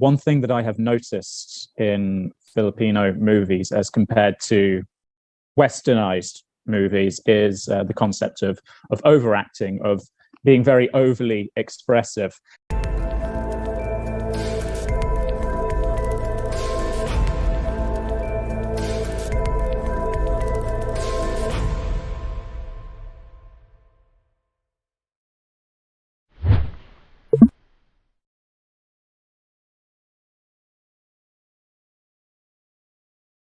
One thing that I have noticed in Filipino movies as compared to westernized movies is the concept of overacting, of being very overly expressive.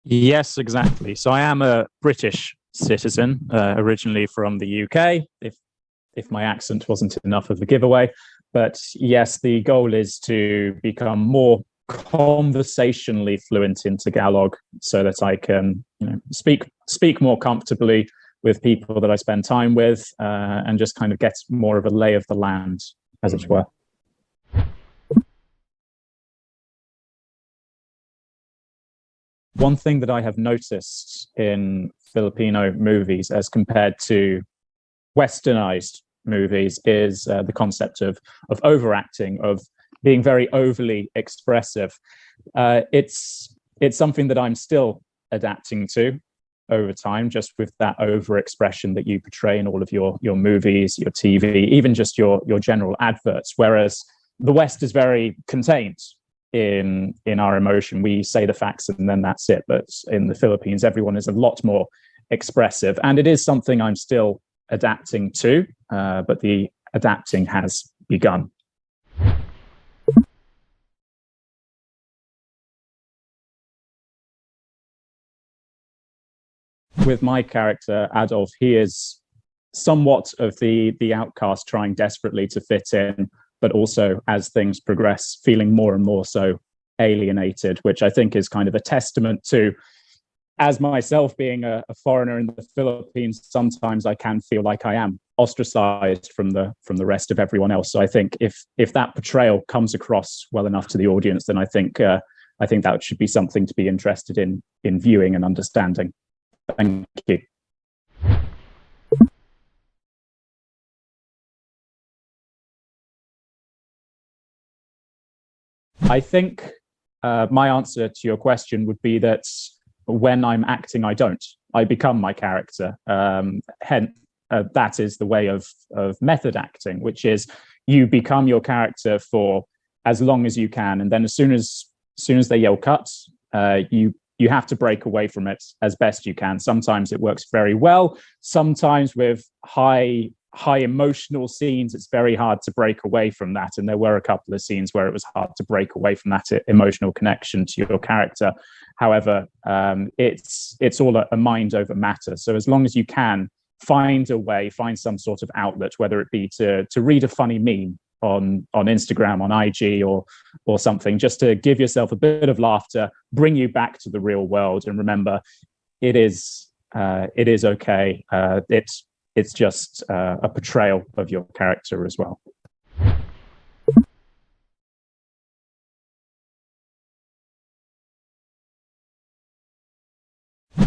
Yes, exactly. So I am a British citizen, originally from the UK, if my accent wasn't enough of a giveaway. But yes, the goal is to become more conversationally fluent in Tagalog so that I can, speak more comfortably with people that I spend time with, and just kind of get more of a lay of the land, as it were. One thing that I have noticed in Filipino movies as compared to westernized movies is the concept of overacting, of being very overly expressive. It's something that I'm still adapting to over time, just with that overexpression that you portray in all of your movies, your TV, even just your general adverts. Whereas the West is very contained in our emotion. We say the facts and then that's it. But in the Philippines, everyone is a lot more expressive, and it is something I'm still adapting to, but the adapting has begun. With my character, Adolf, he is somewhat of the outcast trying desperately to fit in, but also as things progress, feeling more and more so alienated, which I think is kind of a testament to, as myself being a foreigner in the Philippines, sometimes I can feel like I am ostracized from the rest of everyone else. So I think if that portrayal comes across well enough to the audience, then I think that should be something to be interested in viewing and understanding. Thank you. I think my answer to your question would be that when I'm acting, I don't. I become my character. Hence, that is the way of method acting, which is you become your character for as long as you can, and then as soon as they yell cut, you have to break away from it as best you can. Sometimes it works very well. Sometimes with high emotional scenes, it's very hard to break away from that. And there were a couple of scenes where it was hard to break away from that emotional connection to your character. However, it's all a mind over matter. So as long as you can find a way, find some sort of outlet, whether it be to read a funny meme on Instagram, on IG, or something, just to give yourself a bit of laughter, bring you back to the real world, and remember, it is okay. It's just a portrayal of your character as well.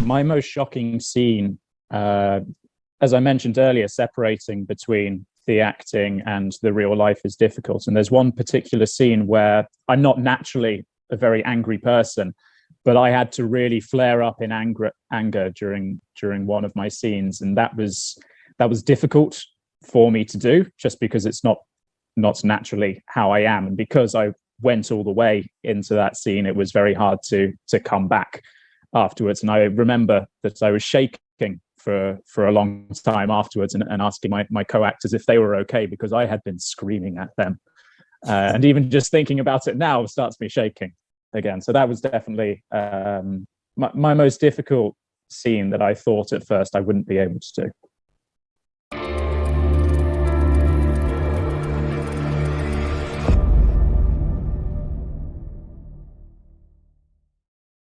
My most shocking scene, as I mentioned earlier, separating between the acting and the real life is difficult. And there's one particular scene where I'm not naturally a very angry person, but I had to really flare up in anger during one of my scenes, and that was difficult for me to do, just because it's not naturally how I am, and because I went all the way into that scene, it was very hard to come back afterwards. And I remember that I was shaking for a long time afterwards, and asking my co-actors if they were okay, because I had been screaming at them, and even just thinking about it now starts me shaking again. So that was definitely my most difficult scene that I thought at first I wouldn't be able to do.